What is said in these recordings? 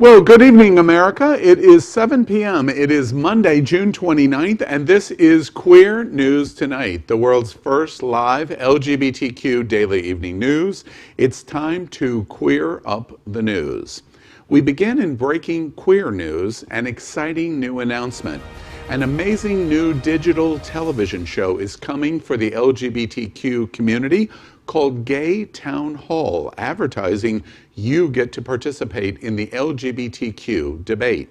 Well, good evening, America. It is 7 p.m. It is Monday, June 29th, and this is Queer News Tonight, the world's first live LGBTQ daily evening news. It's time to queer up the news. We begin in breaking queer news, an exciting new announcement. An amazing new digital television show is coming for the LGBTQ community called Gay Town Hall, advertising you get to participate in the LGBTQ debate.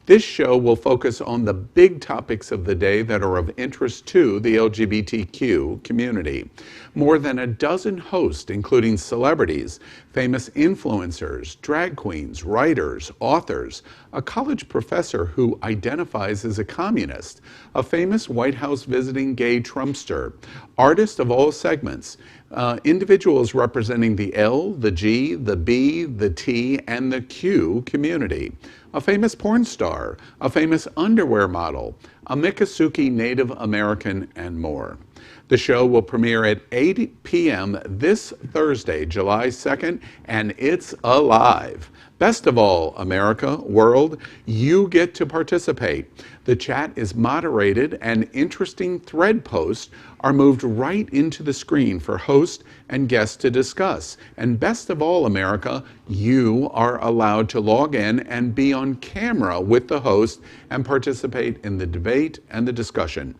This show will focus on the big topics of the day that are of interest to the LGBTQ community. More than a dozen hosts, including celebrities, famous influencers, drag queens, writers, authors, a college professor who identifies as a communist, a famous White House visiting gay Trumpster, artists of all segments, individuals representing the L, the G, the B, the T, and the Q community, a famous porn star, a famous underwear model, a Miccosukee Native American, and more. The show will premiere at 8 p.m. this Thursday, July 2nd, and it's alive. Best of all, America, world, you get to participate. The chat is moderated and interesting thread posts are moved right into the screen for hosts and guests to discuss. And best of all, America, you are allowed to log in and be on camera with the host and participate in the debate and the discussion.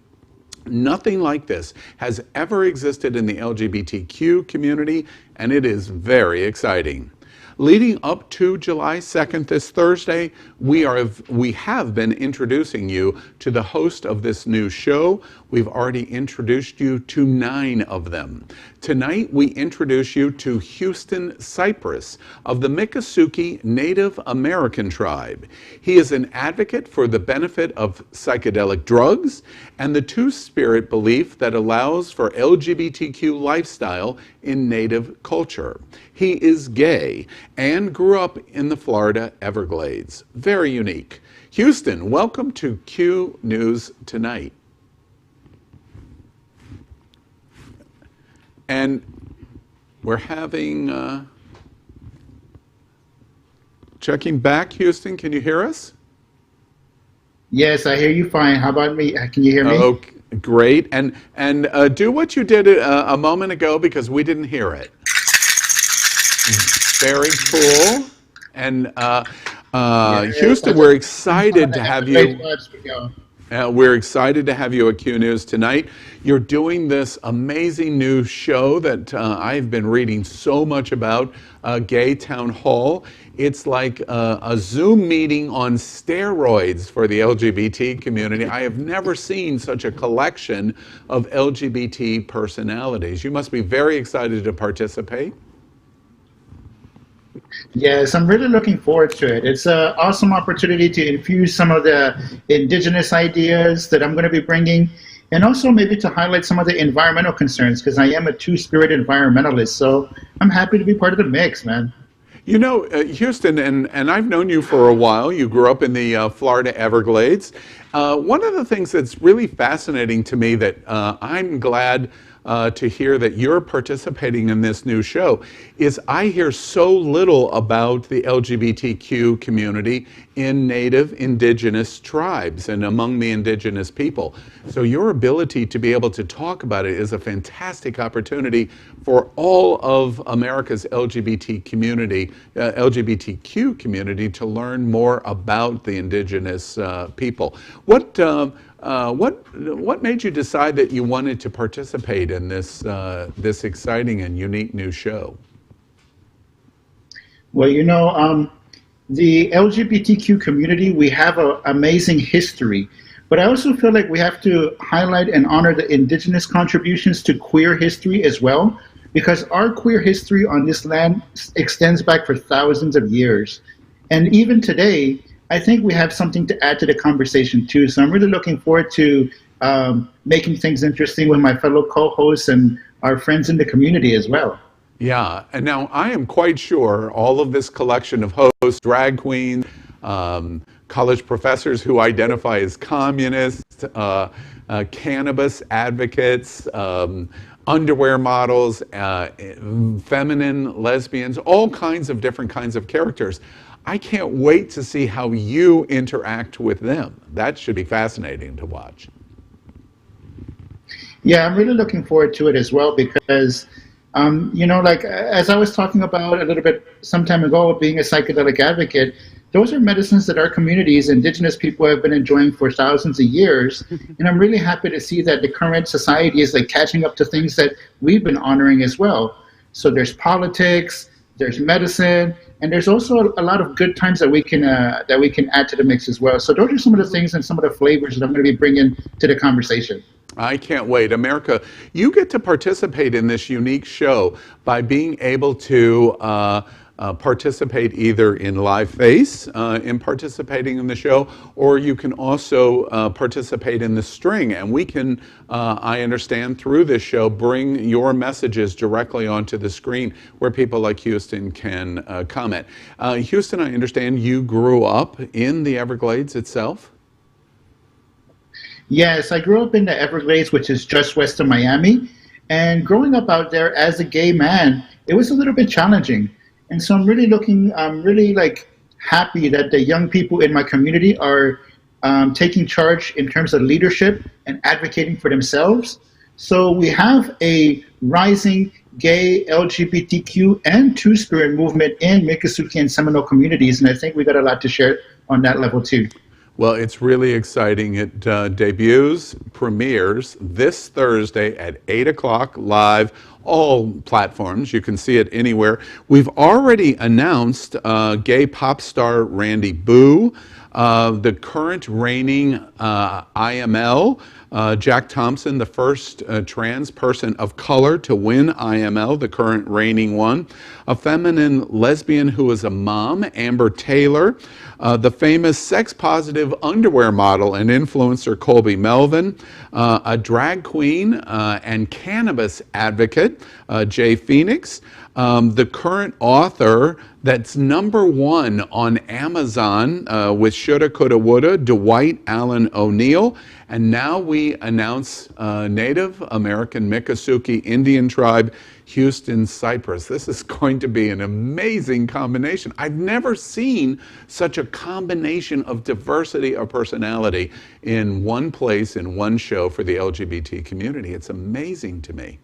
Nothing like this has ever existed in the LGBTQ community, and it is very exciting. Leading up to July 2nd, this Thursday, we have been introducing you to the host of this new show. We've already introduced you to 9 of them. Tonight, we introduce you to Houston Cypress of the Miccosukee Native American tribe. He is an advocate for the benefit of psychedelic drugs and the two-spirit belief that allows for LGBTQ lifestyle in Native culture. He is gay and grew up in the Florida Everglades. Very unique. Houston, welcome to Q News Tonight. And we're having, checking back, Houston, can you hear us? Yes, I hear you fine. How about me? Can you hear me? Oh, great. And do what you did a moment ago because we didn't hear it. Very cool. And Houston, we're excited to have you. We're excited to have you at Q News tonight. You're doing this amazing new show that I've been reading so much about, Gay Town Hall. It's like a Zoom meeting on steroids for the LGBT community. I have never seen such a collection of LGBT personalities. You must be very excited to participate. Yes, I'm really looking forward to it. It's an awesome opportunity to infuse some of the indigenous ideas that I'm going to be bringing, and also maybe to highlight some of the environmental concerns, because I am a two-spirit environmentalist, so I'm happy to be part of the mix, man. You know, Houston, and I've known you for a while. You grew up in the Florida Everglades. One of the things that's really fascinating to me that I'm glad to hear that you're participating in this new show is I hear so little about the LGBTQ community in Native indigenous tribes and among the indigenous people. So your ability to be able to talk about it is a fantastic opportunity for all of America's LGBT community, LGBTQ community, to learn more about the indigenous people. What made you decide that you wanted to participate in this this exciting and unique new show? Well, you know, the LGBTQ community, we have an amazing history, but I also feel like we have to highlight and honor the indigenous contributions to queer history as well, because our queer history on this land extends back for thousands of years. And even today, I think we have something to add to the conversation too. So I'm really looking forward to making things interesting with my fellow co-hosts and our friends in the community as well. Yeah, and now I am quite sure all of this collection of hosts, drag queens, college professors who identify as communists, cannabis advocates, underwear models, feminine lesbians, all kinds of different kinds of characters. I can't wait to see how you interact with them. That should be fascinating to watch. Yeah, I'm really looking forward to it as well because, like as I was talking about a little bit some time ago, being a psychedelic advocate, those are medicines that our communities, indigenous people, have been enjoying for thousands of years. And I'm really happy to see that the current society is like catching up to things that we've been honoring as well. So there's politics, there's medicine, and there's also a lot of good times that we can add to the mix as well. So those are some of the things and some of the flavors that I'm going to be bringing to the conversation. I can't wait. America, you get to participate in this unique show by being able to participate either in live face, in participating in the show, or you can also participate in the string. And we can, I understand, through this show, bring your messages directly onto the screen where people like Houston can comment. Houston, I understand you grew up in the Everglades itself? Yes, I grew up in the Everglades, which is just west of Miami. And growing up out there as a gay man, it was a little bit challenging. And so I'm really like happy that the young people in my community are taking charge in terms of leadership and advocating for themselves. So we have a rising gay, LGBTQ, and Two-Spirit movement in Miccosukee and Seminole communities. And I think we got a lot to share on that level too. Well, it's really exciting. It premieres this Thursday at 8 o'clock live, all platforms. You can see it anywhere. We've already announced gay pop star Randy Boo, the current reigning IML, Jack Thompson, the first trans person of color to win IML, the current reigning one, a feminine lesbian who is a mom, Amber Taylor, the famous sex-positive underwear model and influencer Colby Melvin, a drag queen and cannabis advocate, Jay Phoenix, the current author that's #1 on Amazon with Shoulda, Coulda, Woulda, Dwight Allen O'Neill. And now we announce Native American Miccosukee Indian tribe, Houston Cypress. This is going to be an amazing combination. I've never seen such a combination of diversity of personality in one place, in one show for the LGBT community. It's amazing to me.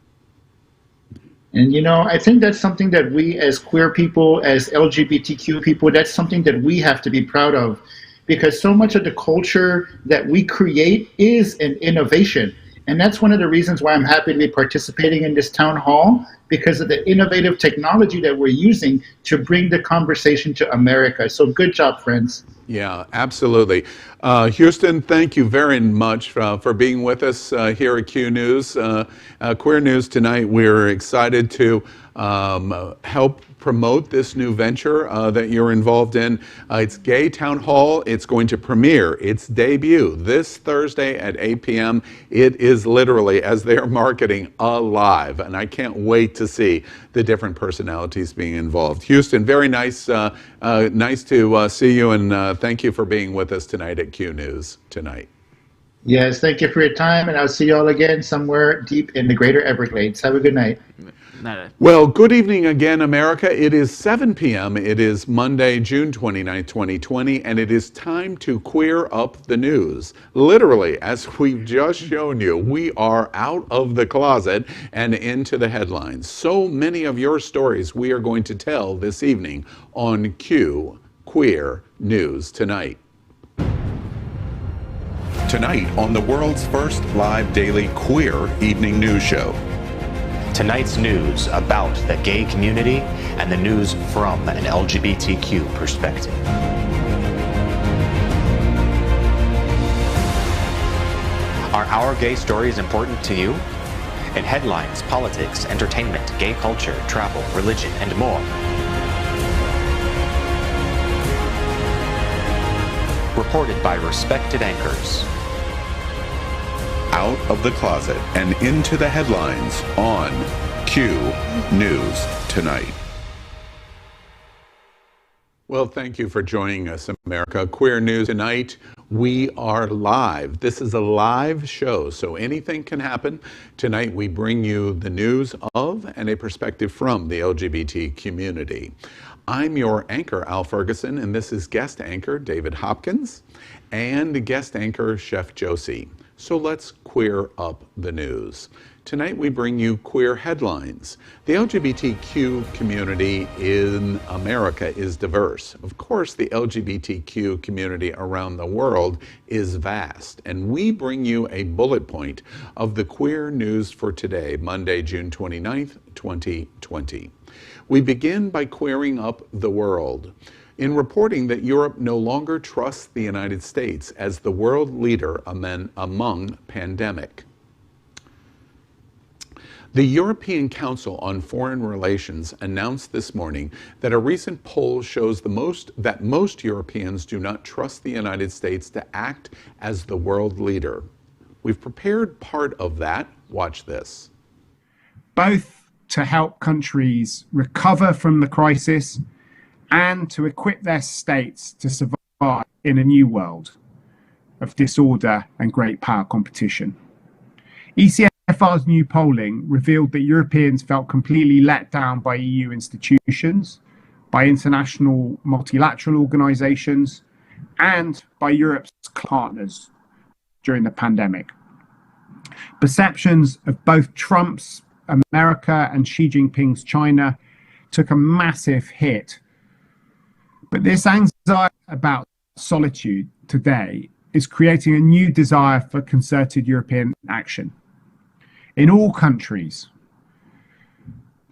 And I think that's something that we as queer people, as LGBTQ people, that's something that we have to be proud of, because so much of the culture that we create is an innovation. And that's one of the reasons why I'm happy to be participating in this town hall, because of the innovative technology that we're using to bring the conversation to America. So good job, friends. Yeah, absolutely. Houston, thank you very much for being with us here at Q News. Queer News Tonight, we're excited to help promote this new venture that you're involved in. It's Gay Town Hall. It's going to premiere its debut this Thursday at 8 p.m. It is literally, as they are marketing, alive, and I can't wait to see the different personalities being involved. Houston, very nice to see you, and thank you for being with us tonight at Q News Tonight. Yes, thank you for your time, and I'll see you all again somewhere deep in the greater Everglades. Have a good night. Well, good evening again, America. It is 7 p.m. It is Monday, June 29th, 2020, and it is time to queer up the news. Literally, as we've just shown you, we are out of the closet and into the headlines. So many of your stories we are going to tell this evening on Q Queer News Tonight. Tonight on the world's first live daily queer evening news show. Tonight's news about the gay community and the news from an LGBTQ perspective. Are our gay stories important to you? In headlines, politics, entertainment, gay culture, travel, religion, and more. Reported by respected anchors. Out of the closet and into the headlines on Q News Tonight. Well, thank you for joining us, America. Queer News Tonight. We are live. This is a live show, so anything can happen. Tonight we bring you the news of and a perspective from the LGBT community. I'm your anchor, Al Ferguson, and this is guest anchor David Hopkins and guest anchor Chef Josie. So let's queer up the news. Tonight we bring you queer headlines. The LGBTQ community in America is diverse. Of course, the LGBTQ community around the world is vast. And we bring you a bullet point of the queer news for today, Monday, June 29th, 2020. We begin by queering up the world in reporting that Europe no longer trusts the United States as the world leader among pandemic. The European Council on Foreign Relations announced this morning that a recent poll shows that most Europeans do not trust the United States to act as the world leader. We've prepared part of that. Watch this. Both to help countries recover from the crisis and to equip their states to survive in a new world of disorder and great power competition. ECFR's new polling revealed that Europeans felt completely let down by EU institutions, by international multilateral organizations, and by Europe's partners during the pandemic. Perceptions of both Trump's America and Xi Jinping's China took a massive hit. But this anxiety about solitude today is creating a new desire for concerted European action. In all countries,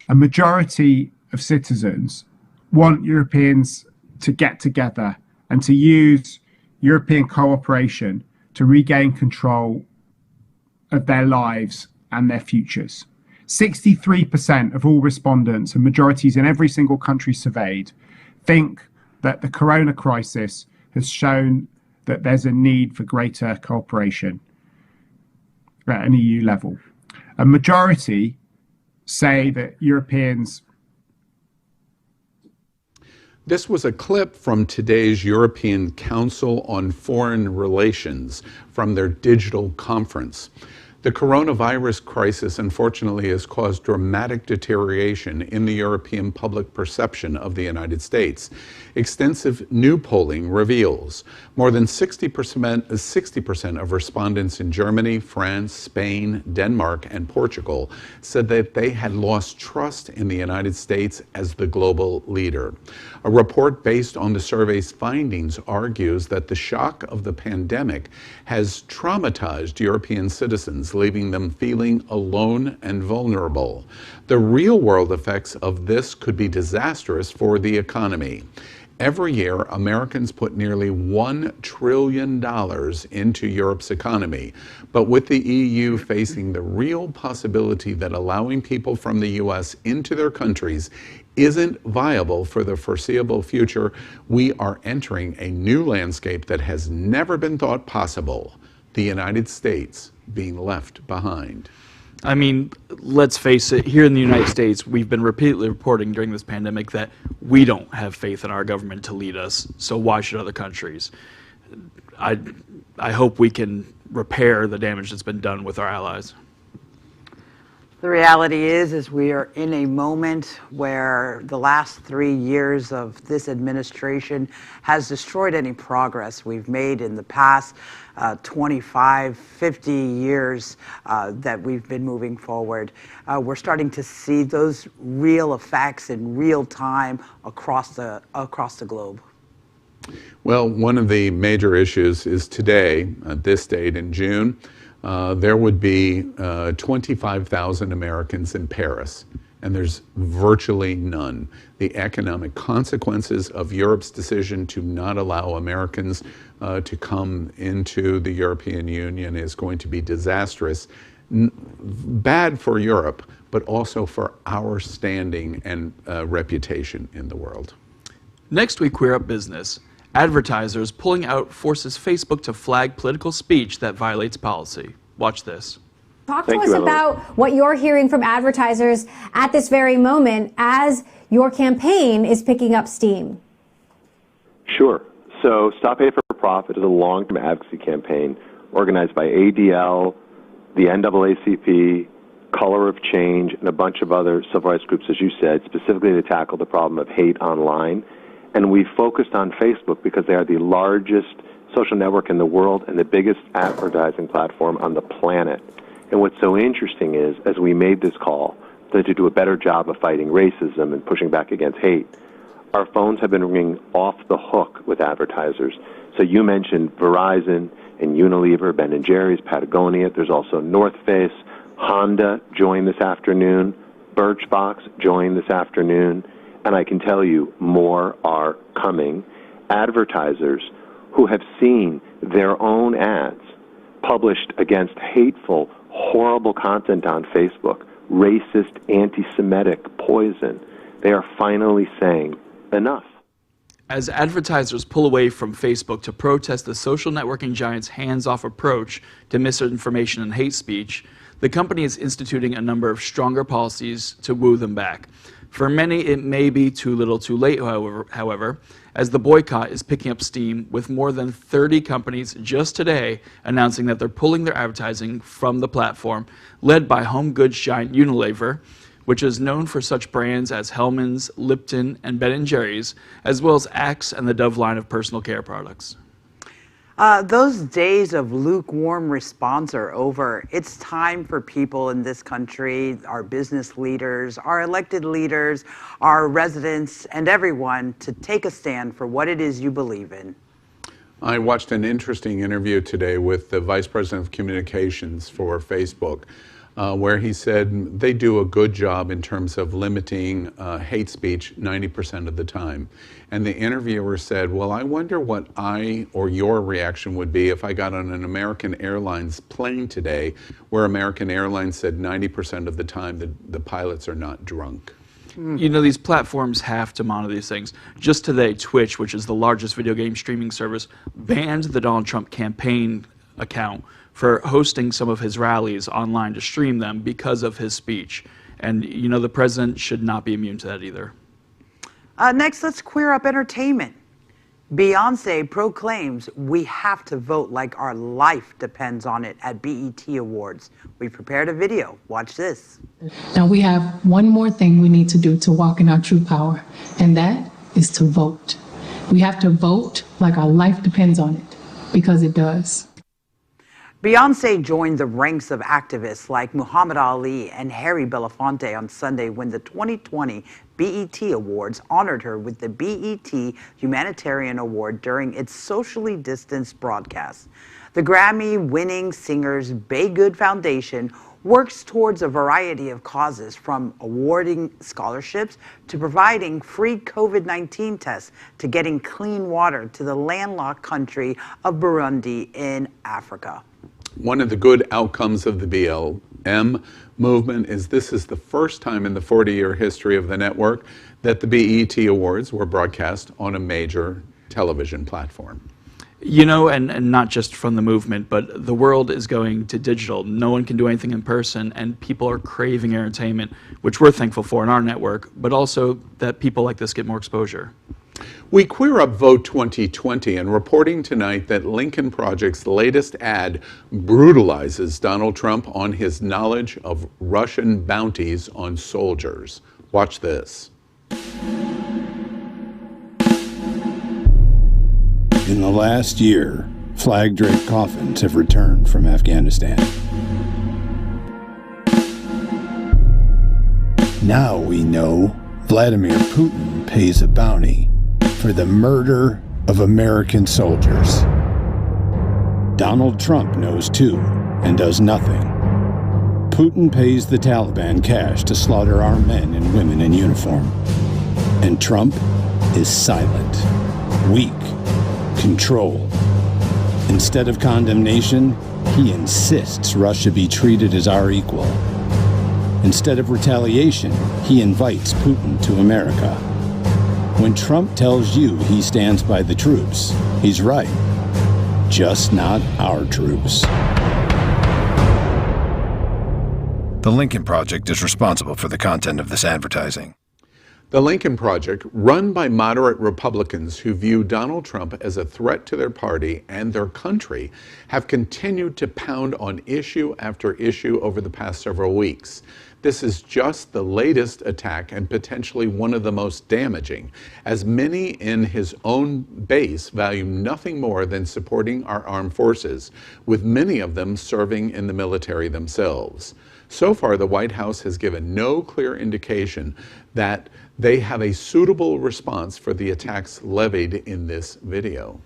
a majority of citizens want Europeans to get together and to use European cooperation to regain control of their lives and their futures. 63% of all respondents and majorities in every single country surveyed think that the corona crisis has shown that there's a need for greater cooperation at an EU level. A majority say that Europeans. This was a clip from today's European Council on Foreign Relations from their digital conference. The coronavirus crisis, unfortunately, has caused dramatic deterioration in the European public perception of the United States. Extensive new polling reveals more than 60% of respondents in Germany, France, Spain, Denmark, and Portugal said that they had lost trust in the United States as the global leader. A report based on the survey's findings argues that the shock of the pandemic has traumatized European citizens, leaving them feeling alone and vulnerable. The real-world effects of this could be disastrous for the economy. Every year, Americans put nearly $1 trillion into Europe's economy. But with the EU facing the real possibility that allowing people from the US into their countries isn't viable for the foreseeable future, we are entering a new landscape that has never been thought possible: the United States being left behind. I mean, let's face it, here in the United States, we've been repeatedly reporting during this pandemic that we don't have faith in our government to lead us, so why should other countries? I hope we can repair the damage that's been done with our allies. The reality is we are in a moment where the last 3 years of this administration has destroyed any progress we've made in the past 25, 50 years that we've been moving forward. We're starting to see those real effects in real time across the globe. Well, one of the major issues is today, at this date in June, there would be 25,000 Americans in Paris, and there's virtually none. The economic consequences of Europe's decision to not allow Americans to come into the European Union is going to be disastrous. Bad for Europe, but also for our standing and reputation in the world. Next, we queer up business. Advertisers pulling out forces Facebook to flag political speech that violates policy. Watch this. Talk to us about what you're hearing from advertisers at this very moment as your campaign is picking up steam. Sure. So Stop Hate for Profit is a long-term advocacy campaign organized by ADL, the NAACP, Color of Change, and a bunch of other civil rights groups, as you said, specifically to tackle the problem of hate online. And we focused on Facebook because they are the largest social network in the world and the biggest advertising platform on the planet. And what's so interesting is, as we made this call to do a better job of fighting racism and pushing back against hate, our phones have been ringing off the hook with advertisers. So you mentioned Verizon and Unilever, Ben & Jerry's, Patagonia. There's also North Face. Honda joined this afternoon. Birchbox joined this afternoon. And I can tell you more are coming. Advertisers who have seen their own ads published against hateful, horrible content on Facebook, racist, anti-Semitic poison, they are finally saying enough. As advertisers pull away from Facebook to protest the social networking giant's hands-off approach to misinformation and hate speech, the company is instituting a number of stronger policies to woo them back. For many, it may be too little too late, however, as the boycott is picking up steam, with more than 30 companies just today announcing that they're pulling their advertising from the platform, led by home goods giant Unilever, which is known for such brands as Hellmann's, Lipton, and Ben & Jerry's, as well as Axe and the Dove line of personal care products. Those days of lukewarm response are over. It's time for people in this country, our business leaders, our elected leaders, our residents, and everyone to take a stand for what it is you believe in. I watched an interesting interview today with the Vice President of Communications for Facebook, where he said they do a good job in terms of limiting hate speech 90% of the time. And the interviewer said, well, I wonder what your reaction would be if I got on an American Airlines plane today, where American Airlines said 90% of the time the pilots are not drunk. You know, these platforms have to monitor these things. Just today, Twitch, which is the largest video game streaming service, banned the Donald Trump campaign account for hosting some of his rallies online to stream them because of his speech. And, you know, the president should not be immune to that either. Next, let's queer up entertainment. Beyonce proclaims we have to vote like our life depends on it at BET Awards. We prepared a video. Watch this. Now we have one more thing we need to do to walk in our true power, and that is to vote. We have to vote like our life depends on it, because it does. Beyonce joined the ranks of activists like Muhammad Ali and Harry Belafonte on Sunday when the 2020 BET Awards honored her with the BET Humanitarian Award during its socially distanced broadcast. The Grammy-winning singer's Bay Good Foundation works towards a variety of causes, from awarding scholarships to providing free COVID-19 tests to getting clean water to the landlocked country of Burundi in Africa. One of the good outcomes of the BLM movement is this is the first time in the 40-year history of the network that the BET Awards were broadcast on a major television platform. You know, and not just from the movement, but the world is going to digital. No one can do anything in person, and people are craving entertainment, which we're thankful for in our network, but also that people like this get more exposure. We queer up Vote 2020 and reporting tonight that Lincoln Project's latest ad brutalizes Donald Trump on his knowledge of Russian bounties on soldiers. Watch this. In the last year, flag-draped coffins have returned from Afghanistan. Now we know Vladimir Putin pays a bounty for the murder of American soldiers. Donald Trump knows too, and does nothing. Putin pays the Taliban cash to slaughter our men and women in uniform. And Trump is silent, weak, control. Instead of condemnation, he insists Russia be treated as our equal. Instead of retaliation, he invites Putin to America. When Trump tells you he stands by the troops, he's right. Just not our troops. The Lincoln Project is responsible for the content of this advertising. The Lincoln Project, run by moderate Republicans who view Donald Trump as a threat to their party and their country, have continued to pound on issue after issue over the past several weeks. This is just the latest attack and potentially one of the most damaging, as many in his own base value nothing more than supporting our armed forces, with many of them serving in the military themselves. So far, the White House has given no clear indication that they have a suitable response for the attacks levied in this video.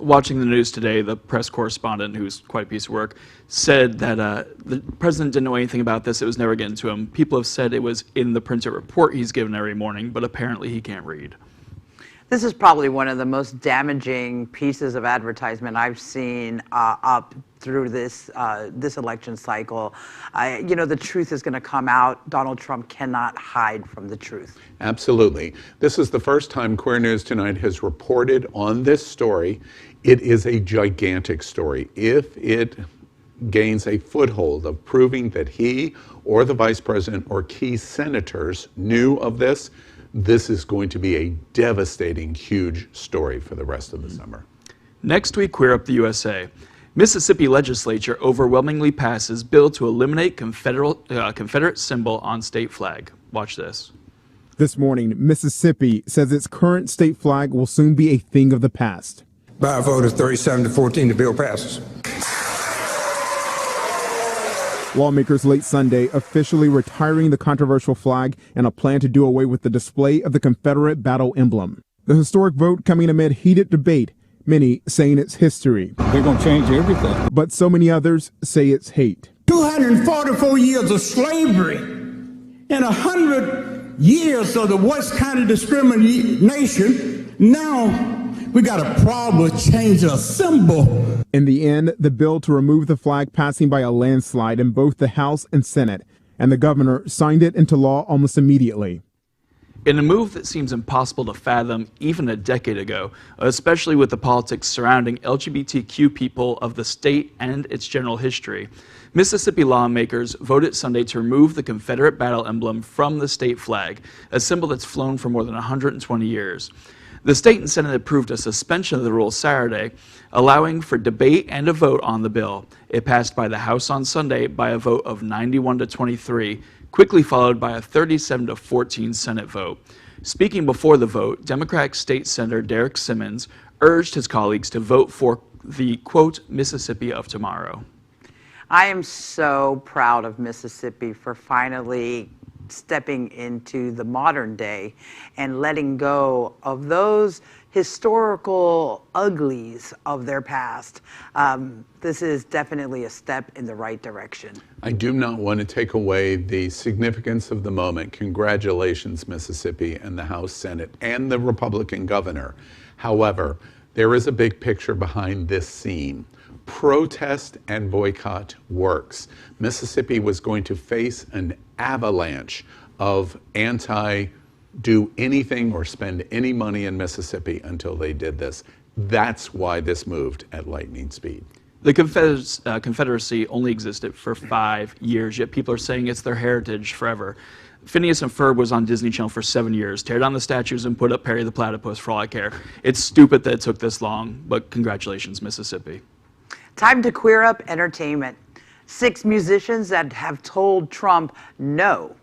Watching the news today, the press correspondent, who's quite a piece of work, said that the president didn't know anything about this. It was never given to him. People have said it was in the printed report he's given every morning, but apparently he can't read. This is probably one of the most damaging pieces of advertisement I've seen up through this election cycle. You know, the truth is going to come out. Donald Trump cannot hide from the truth. Absolutely. This is the first time Queer News Tonight has reported on this story. It is a gigantic story. If it gains a foothold of proving that he or the vice president or key senators knew of this, this is going to be a devastating, huge story for the rest of the summer. Next week, Queer Up the USA. Mississippi legislature overwhelmingly passes bill to eliminate Confederate symbol on state flag. Watch this. This morning, Mississippi says its current state flag will soon be a thing of the past. By a vote of 37-14, the bill passes. Lawmakers late Sunday officially retiring the controversial flag and a plan to do away with the display of the Confederate battle emblem. The historic vote coming amid heated debate, many saying it's history. They're going to change everything. But so many others say it's hate. 244 years of slavery and 100 years of the worst kind of discrimination. Now we got a problem with changing a symbol. In the end, the bill to remove the flag passing by a landslide in both the House and Senate, and the governor signed it into law almost immediately. In a move that seems impossible to fathom even a decade ago, especially with the politics surrounding LGBTQ people of the state and its general history, Mississippi lawmakers voted Sunday to remove the Confederate battle emblem from the state flag, a symbol that's flown for more than 120 years. The state and Senate approved a suspension of the rule Saturday, allowing for debate and a vote on the bill. It passed by the House on Sunday by a vote of 91-23, quickly followed by a 37-14 Senate vote. Speaking before the vote, Democratic State Senator Derek Simmons urged his colleagues to vote for the, quote, Mississippi of tomorrow. I am so proud of Mississippi for finally stepping into the modern day and letting go of those historical uglies of their past. This is definitely a step in the right direction. I do not want to take away the significance of the moment. Congratulations, Mississippi and the House, Senate, and the Republican governor. However, there is a big picture behind this scene. Protest and boycott works. Mississippi was going to face an avalanche of do anything or spend any money in Mississippi until they did this. That's why this moved at lightning speed. The Confederacy only existed for 5 years, yet people are saying it's their heritage forever. Phineas and Ferb was on Disney Channel for 7 years. Tear down the statues and put up Perry the Platypus for all I care. It's stupid that it took this long, but congratulations, Mississippi. Time to queer up entertainment. 6 musicians that have told Trump no.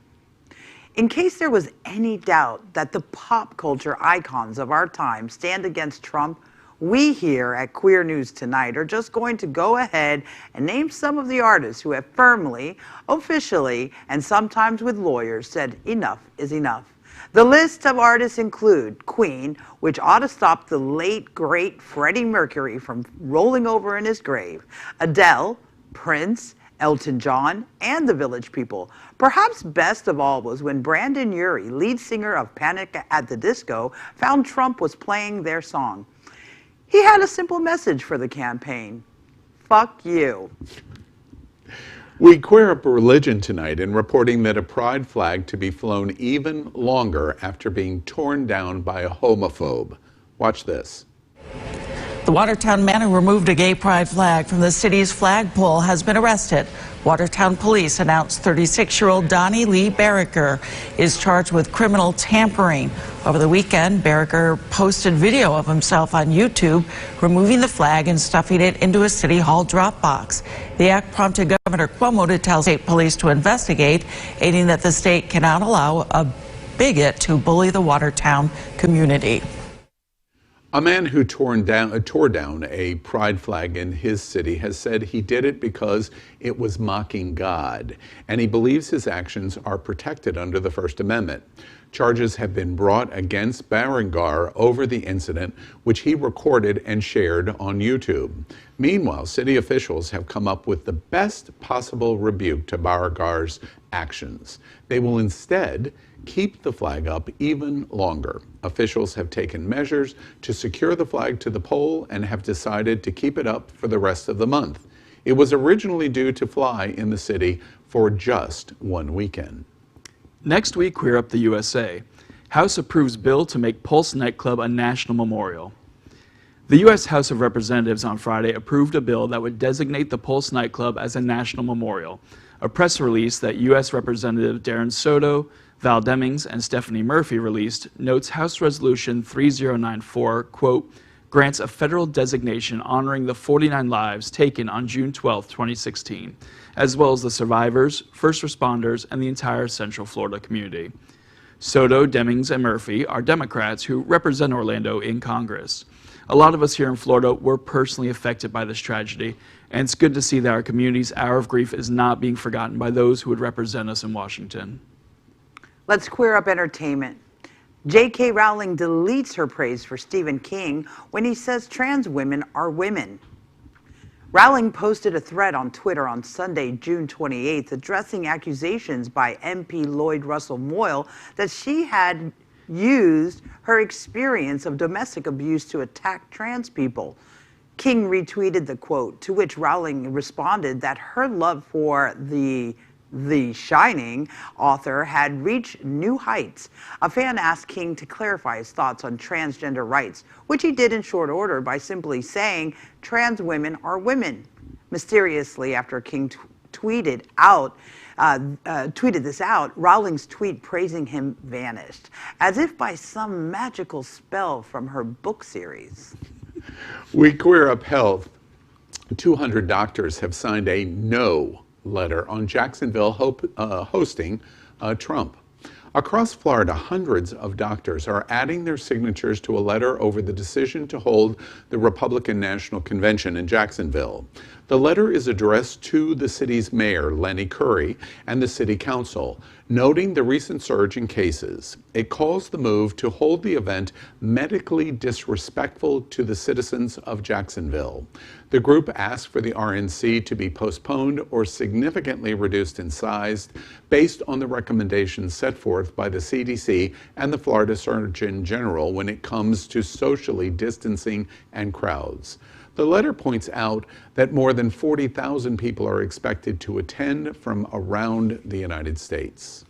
In case there was any doubt that the pop culture icons of our time stand against Trump, we here at Queer News Tonight are just going to go ahead and name some of the artists who have firmly, officially, and sometimes with lawyers said enough is enough. The list of artists include Queen, which ought to stop the late, great Freddie Mercury from rolling over in his grave, Adele, Prince, Elton John, and the Village People. Perhaps best of all was when Brandon Urie, lead singer of Panic at the Disco, found Trump was playing their song. He had a simple message for the campaign. Fuck you. We queer up religion tonight in reporting that a pride flag to be flown even longer after being torn down by a homophobe. Watch this. The Watertown man who removed a gay pride flag from the city's flagpole has been arrested. Watertown police announced 36-year-old Donnie Lee Barricker is charged with criminal tampering. Over the weekend, Barricker posted video of himself on YouTube removing the flag and stuffing it into a City Hall drop box. The act prompted Governor Cuomo to tell state police to investigate, adding that the state cannot allow a bigot to bully the Watertown community. A man who tore down a pride flag in his city has said he did it because it was mocking God, and he believes his actions are protected under the First Amendment. Charges have been brought against Barringer over the incident, which he recorded and shared on YouTube. Meanwhile, city officials have come up with the best possible rebuke to Barringer's actions. They will instead keep the flag up even longer. Officials have taken measures to secure the flag to the pole and have decided to keep it up for the rest of the month. It was originally due to fly in the city for just one weekend. Next week, Queer Up the USA. House approves bill to make Pulse Nightclub a national memorial. The U.S. House of Representatives on Friday approved a bill that would designate the Pulse Nightclub as a national memorial. A press release that U.S. Representative Darren Soto, Val Demings, and Stephanie Murphy released notes House Resolution 3094, quote, grants a federal designation honoring the 49 lives taken on June 12, 2016, as well as the survivors, first responders, and the entire Central Florida community. Soto, Demings, and Murphy are Democrats who represent Orlando in Congress. A lot of us here in Florida were personally affected by this tragedy, and it's good to see that our community's hour of grief is not being forgotten by those who would represent us in Washington. Let's queer up entertainment. J.K. Rowling deletes her praise for Stephen King when he says trans women are women. Rowling posted a thread on Twitter on Sunday, June 28th, addressing accusations by MP Lloyd Russell Moyle that she had used her experience of domestic abuse to attack trans people. King retweeted the quote, to which Rowling responded that her love for the Shining author had reached new heights. A fan asked King to clarify his thoughts on transgender rights, which he did in short order by simply saying trans women are women. Mysteriously, after King tweeted this out, Rowling's tweet praising him vanished, as if by some magical spell from her book series. We queer up health. 200 doctors have signed a no letter on Jacksonville hosting Trump. Across Florida, hundreds of doctors are adding their signatures to a letter over the decision to hold the Republican National Convention in Jacksonville. The letter is addressed to the city's mayor, Lenny Curry, and the city council, noting the recent surge in cases. It calls the move to hold the event medically disrespectful to the citizens of Jacksonville. The group asked for the RNC to be postponed or significantly reduced in size based on the recommendations set forth by the CDC and the Florida Surgeon General when it comes to socially distancing and crowds. The letter points out that more than 40,000 people are expected to attend from around the United States.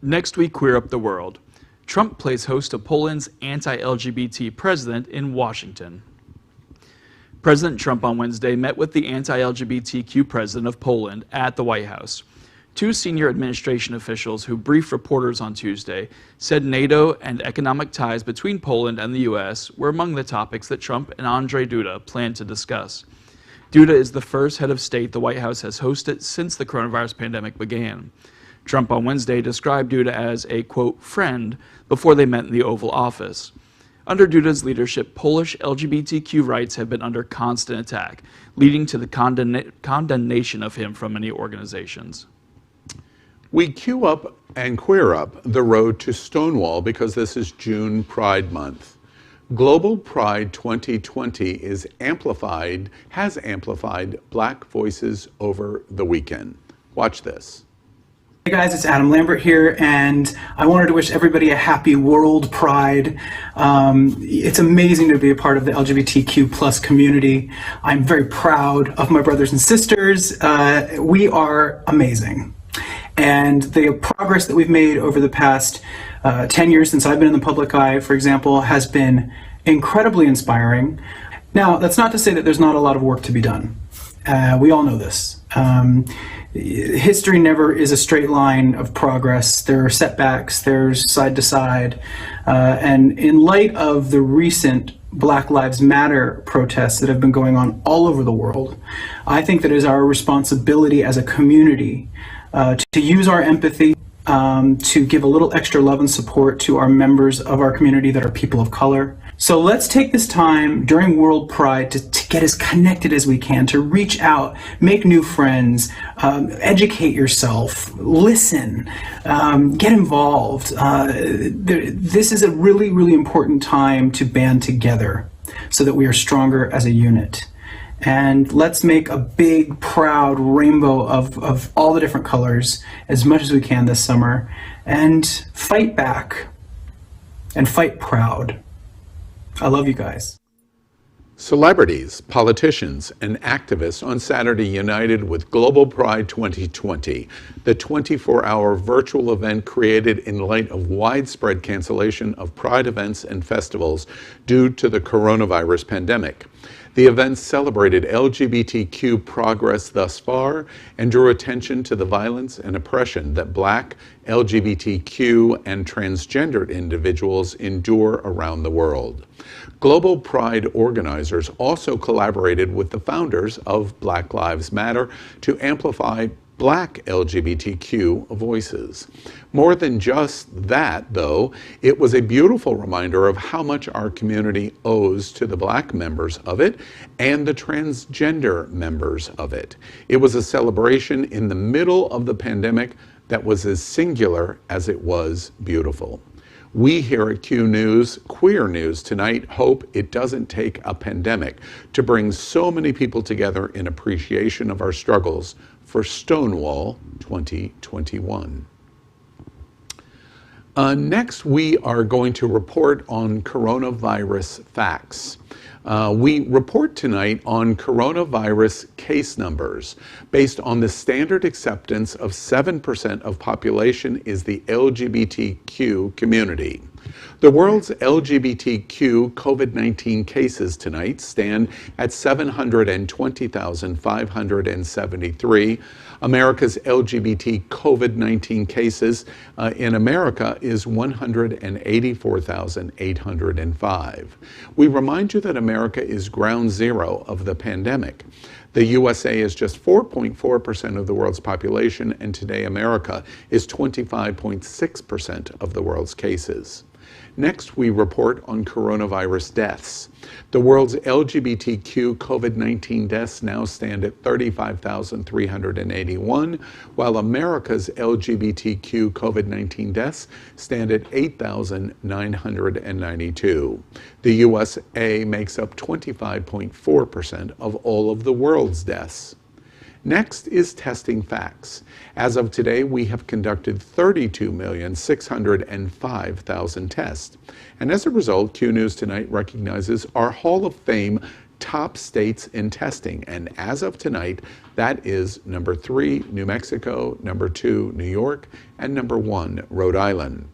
Next week, Queer Up the World. Trump plays host to Poland's anti-LGBT president in Washington. President Trump on Wednesday met with the anti-LGBTQ president of Poland at the White House. Two senior administration officials who briefed reporters on Tuesday said NATO and economic ties between Poland and the U.S. were among the topics that Trump and Andrzej Duda plan to discuss. Duda is the first head of state the White House has hosted since the coronavirus pandemic began. Trump on Wednesday described Duda as a, quote, friend before they met in the Oval Office. Under Duda's leadership, Polish LGBTQ rights have been under constant attack, leading to the condemnation of him from many organizations. We queue up and queer up the road to Stonewall because this is June Pride Month. Global Pride 2020 has amplified Black voices over the weekend. Watch this. Hey guys, it's Adam Lambert here, and I wanted to wish everybody a happy World Pride. It's amazing to be a part of the LGBTQ plus community. I'm very proud of my brothers and sisters. We are amazing. And the progress that we've made over the past 10 years since I've been in the public eye, for example, has been incredibly inspiring. Now, that's not to say that there's not a lot of work to be done. We all know this. History never is a straight line of progress. There are setbacks, there's side to side. And in light of the recent Black Lives Matter protests that have been going on all over the world, I think that it is our responsibility as a community to use our empathy, to give a little extra love and support to our members of our community that are people of color. So let's take this time during World Pride to get as connected as we can, to reach out, make new friends, educate yourself, listen, get involved. This is a really, really important time to band together so that we are stronger as a unit. And let's make a big, proud rainbow of all the different colors as much as we can this summer, and fight back and fight proud. I love you guys. Celebrities, politicians, and activists on Saturday united with Global Pride 2020, the 24-hour virtual event created in light of widespread cancellation of Pride events and festivals due to the coronavirus pandemic. The event celebrated LGBTQ progress thus far and drew attention to the violence and oppression that Black, LGBTQ, and transgendered individuals endure around the world. Global Pride organizers also collaborated with the founders of Black Lives Matter to amplify Black LGBTQ voices. More than just that, though, it was a beautiful reminder of how much our community owes to the Black members of it and the transgender members of it. It was a celebration in the middle of the pandemic that was as singular as it was beautiful. We here at Q News, Queer News Tonight, hope it doesn't take a pandemic to bring so many people together in appreciation of our struggles for Stonewall 2021. Next, we are going to report on coronavirus facts. We report tonight on coronavirus case numbers based on the standard acceptance of 7% of population is the LGBTQ community. The world's LGBTQ COVID-19 cases tonight stand at 720,573. America's LGBT COVID-19 cases in America is 184,805. We remind you that America is ground zero of the pandemic. The USA is just 4.4% of the world's population, and today America is 25.6% of the world's cases. Next, we report on coronavirus deaths. The world's LGBTQ COVID-19 deaths now stand at 35,381, while America's LGBTQ COVID-19 deaths stand at 8,992. The USA makes up 25.4% of all of the world's deaths. Next is testing facts. As of today, we have conducted 32,605,000 tests. And as a result, Q News Tonight recognizes our Hall of Fame top states in testing. And as of tonight, that is number 3, New Mexico, number 2, New York, and number 1, Rhode Island.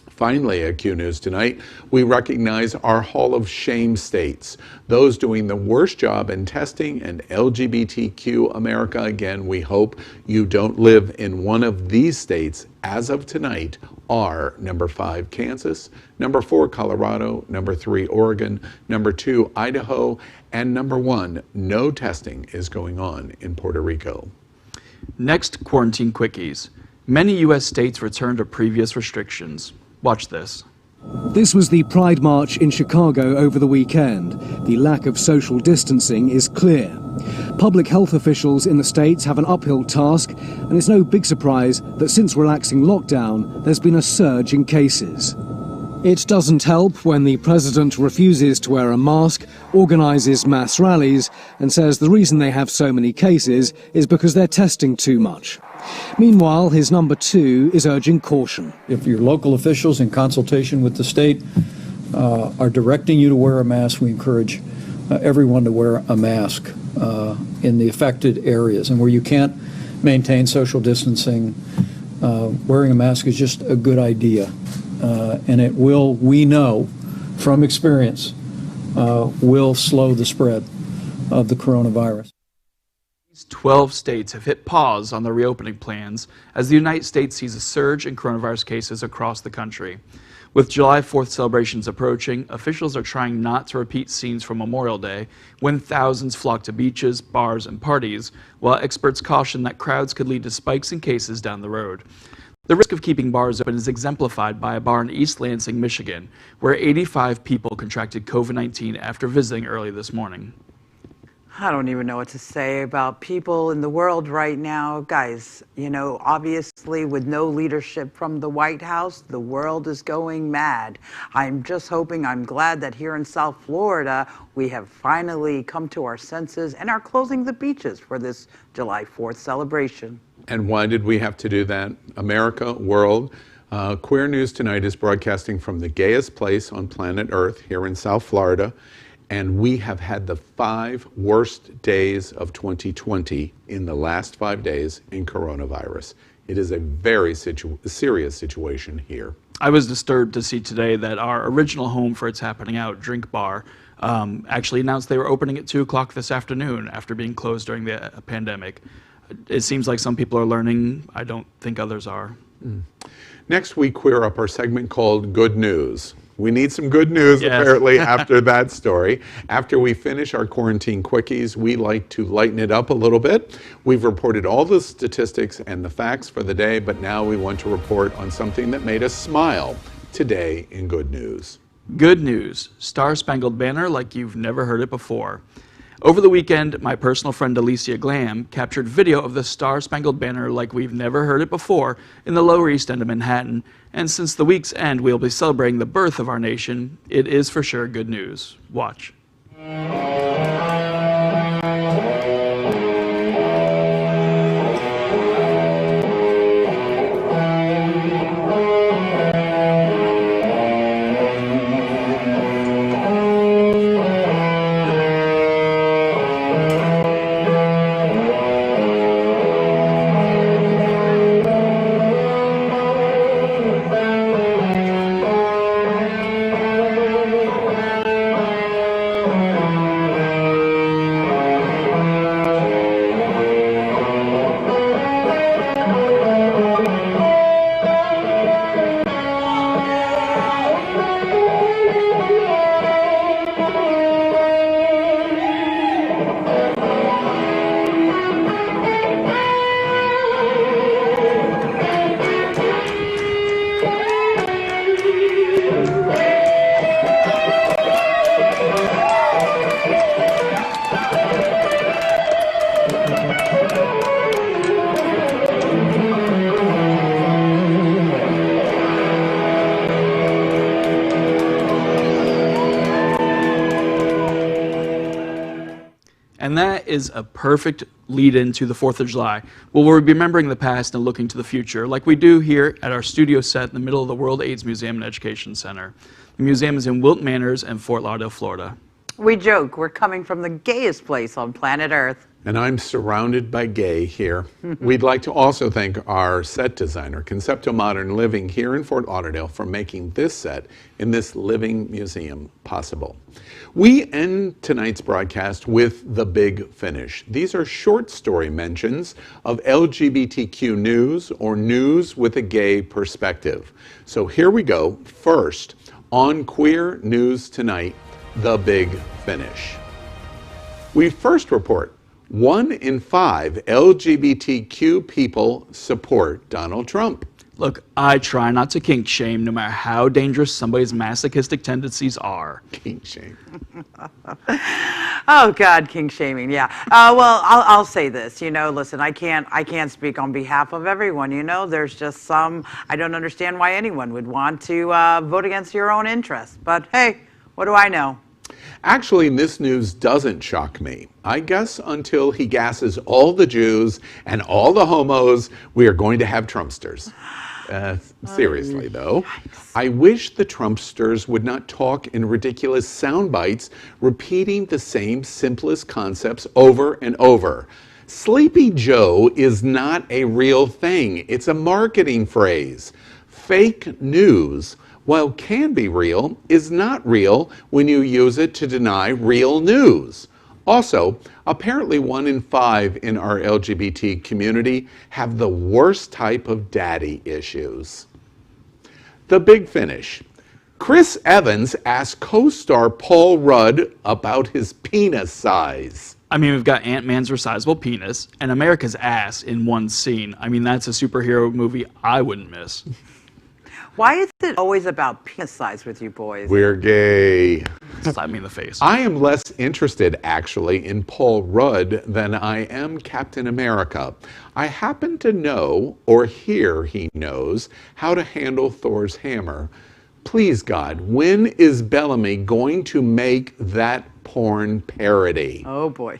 Finally, at Q News Tonight, we recognize our Hall of Shame states, those doing the worst job in testing, and LGBTQ America. Again, we hope you don't live in one of these states. As of tonight, are number 5, Kansas, number 4, Colorado, number 3, Oregon, number 2, Idaho, and number 1, no testing is going on in Puerto Rico. Next, quarantine quickies. Many U.S. states returned to previous restrictions. Watch this. This was the Pride March in Chicago over the weekend. The lack of social distancing is clear. Public health officials in the states have an uphill task, and it's no big surprise that since relaxing lockdown, there's been a surge in cases. It doesn't help when the president refuses to wear a mask, organises mass rallies, and says the reason they have so many cases is because they're testing too much. Meanwhile, his number 2 is urging caution. If your local officials in consultation with the state are directing you to wear a mask, we encourage everyone to wear a mask in the affected areas. And where you can't maintain social distancing, wearing a mask is just a good idea. And it will, we know from experience, will slow the spread of the coronavirus. 12 states have hit pause on their reopening plans as the United States sees a surge in coronavirus cases across the country. With July 4th celebrations approaching, officials are trying not to repeat scenes from Memorial Day when thousands flocked to beaches, bars, and parties, while experts caution that crowds could lead to spikes in cases down the road. The risk of keeping bars open is exemplified by a bar in East Lansing, Michigan, where 85 people contracted COVID-19 after visiting early this morning. I don't even know what to say about people in the world right now. Guys, you know, obviously with no leadership from the White House, the world is going mad. I'm just hoping, I'm glad that here in South Florida, we have finally come to our senses and are closing the beaches for this July 4th celebration. And why did we have to do that? America, world, Queer News Tonight is broadcasting from the gayest place on planet Earth here in South Florida. And we have had the 5 worst days of 2020 in the last 5 days in coronavirus. It is a very serious situation here. I was disturbed to see today that our original home for It's Happening Out drink bar actually announced they were opening at 2 o'clock this afternoon after being closed during the pandemic. It seems like some people are learning. I don't think others are. Next, we queer up our segment called Good News. We need some good news, apparently, after that story. After we finish our quarantine quickies, we like to lighten it up a little bit. We've reported all the statistics and the facts for the day, but now we want to report on something that made us smile today in Good News. Good news. Star Spangled Banner like you've never heard it before. Over the weekend, my personal friend Alicia Glam captured video of the Star Spangled Banner like we've never heard it before in the Lower East End of Manhattan. And since the week's end, we'll be celebrating the birth of our nation. It is for sure good news. Watch. And that is a perfect lead into the 4th of July. Well, we'll be remembering the past and looking to the future, like we do here at our studio set in the middle of the World AIDS Museum and Education Center. The museum is in Wilton Manors in Fort Lauderdale, Florida. We joke we're coming from the gayest place on planet Earth. And I'm surrounded by gay here. We'd like to also thank our set designer, Concepto Modern Living here in Fort Lauderdale, for making this set in this living museum possible. We end tonight's broadcast with The Big Finish. These are short story mentions of LGBTQ news or news with a gay perspective. So here we go. First, on Queer News Tonight, The Big Finish. We first report 1 in 5 LGBTQ people support Donald Trump. Look, I try not to kink shame no matter how dangerous somebody's masochistic tendencies are. Kink shame. Oh God, kink shaming. Yeah. Well, I'll say this. You know, listen, I can't speak on behalf of everyone. You know, there's just some. I don't understand why anyone would want to vote against your own interests. But hey, what do I know? Actually, this news doesn't shock me. I guess until he gasses all the Jews and all the homos, we are going to have Trumpsters. Seriously, though, I wish the Trumpsters would not talk in ridiculous sound bites, repeating the same simplest concepts over and over. Sleepy Joe is not a real thing. It's a marketing phrase. Fake news, while can be real, is not real when you use it to deny real news. Also, apparently 1 in 5 in our LGBT community have the worst type of daddy issues. The big finish. Chris Evans asked co-star Paul Rudd about his penis size. I mean, we've got Ant-Man's resizable penis and America's ass in one scene. I mean, that's a superhero movie I wouldn't miss. Why is it always about penis size with you boys? We're gay. Slap me in the face. I am less interested, actually, in Paul Rudd than I am Captain America. I happen to know, or hear he knows, how to handle Thor's hammer. Please, God, when is Bellamy going to make that porn parody? Oh, boy.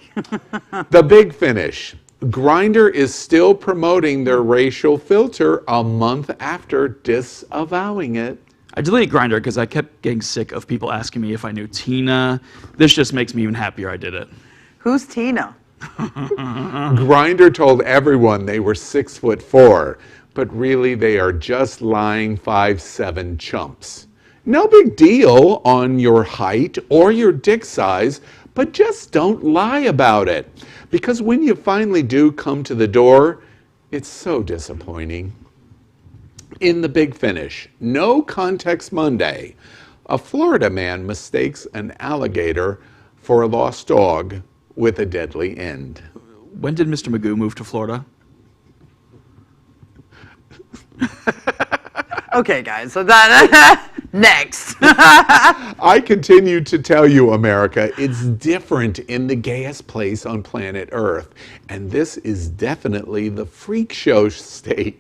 The big finish. Grindr is still promoting their racial filter a month after disavowing it. I deleted Grindr because I kept getting sick of people asking me if I knew Tina. This just makes me even happier I did it. Who's Tina? Grindr told everyone they were 6'4", but really they are just lying 5'7" chumps. No big deal on your height or your dick size, but just don't lie about it. Because when you finally do come to the door, it's so disappointing. In the big finish, no context Monday, a Florida man mistakes an alligator for a lost dog with a deadly end. When did Mr. Magoo move to Florida? Okay, guys, so that next. I continue to tell you, America, it's different in the gayest place on planet Earth. And this is definitely the freak show state.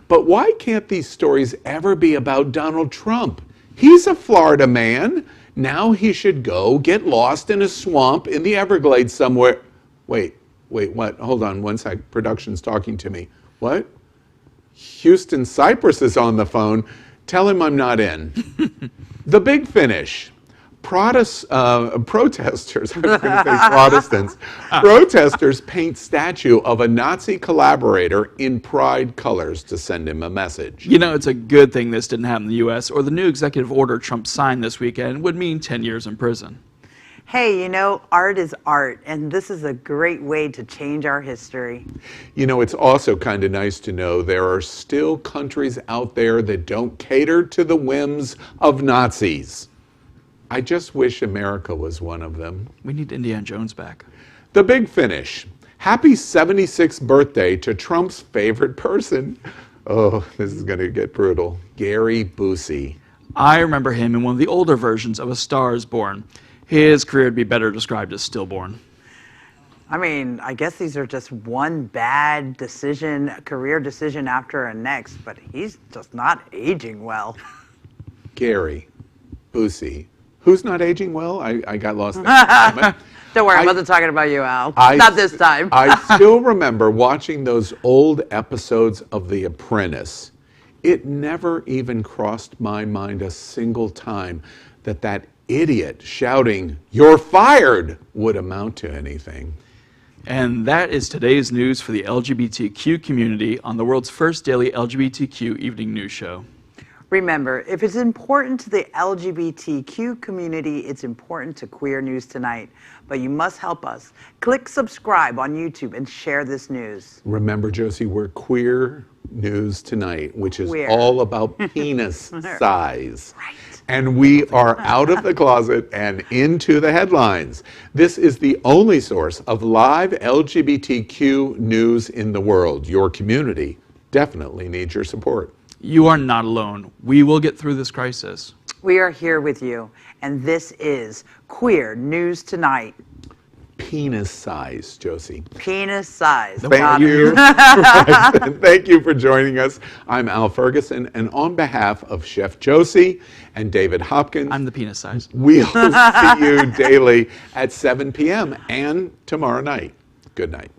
But why can't these stories ever be about Donald Trump? He's a Florida man. Now he should go get lost in a swamp in the Everglades somewhere. Wait, what? Hold on one sec. Production's talking to me. What? Houston Cypress is on the phone. Tell him I'm not in. The big finish. Protesters, I was going to say Protestants, protesters paint statue of a Nazi collaborator in pride colors to send him a message. You know, it's a good thing this didn't happen in the U.S., or the new executive order Trump signed this weekend would mean 10 years in prison. Hey, you know, art is art, and this is a great way to change our history. You know, it's also kind of nice to know there are still countries out there that don't cater to the whims of Nazis. I just wish America was one of them. We need Indiana Jones back. The big finish. Happy 76th birthday to Trump's favorite person. Oh, this is going to get brutal. Gary Busey. I remember him in one of the older versions of A Star is Born. His career would be better described as stillborn. I mean, I guess these are just one bad decision, career decision after a next, but he's just not aging well. Gary Busey. Who's not aging well? I got lost there. Don't worry, I wasn't talking about you, Al. Not this time. I still remember watching those old episodes of The Apprentice. It never even crossed my mind a single time that idiot shouting, "You're fired," would amount to anything. And that is today's news for the LGBTQ community on the world's first daily LGBTQ evening news show. Remember, if it's important to the LGBTQ community, it's important to Queer News Tonight. But you must help us. Click subscribe on YouTube and share this news. Remember, Josie, we're Queer News Tonight, which is Queer. all about penis size. Right. And we are out of the closet and into the headlines. This is the only source of live LGBTQ news in the world. Your community definitely needs your support. You are not alone. We will get through this crisis. We are here with you, and this is Queer News Tonight. Penis size, Josie. Penis size. Thank you. Right. Thank you for joining us. I'm Al Ferguson, and on behalf of Chef Josie and David Hopkins, I'm the penis size. We'll see you daily at 7 p.m. and tomorrow night. Good night.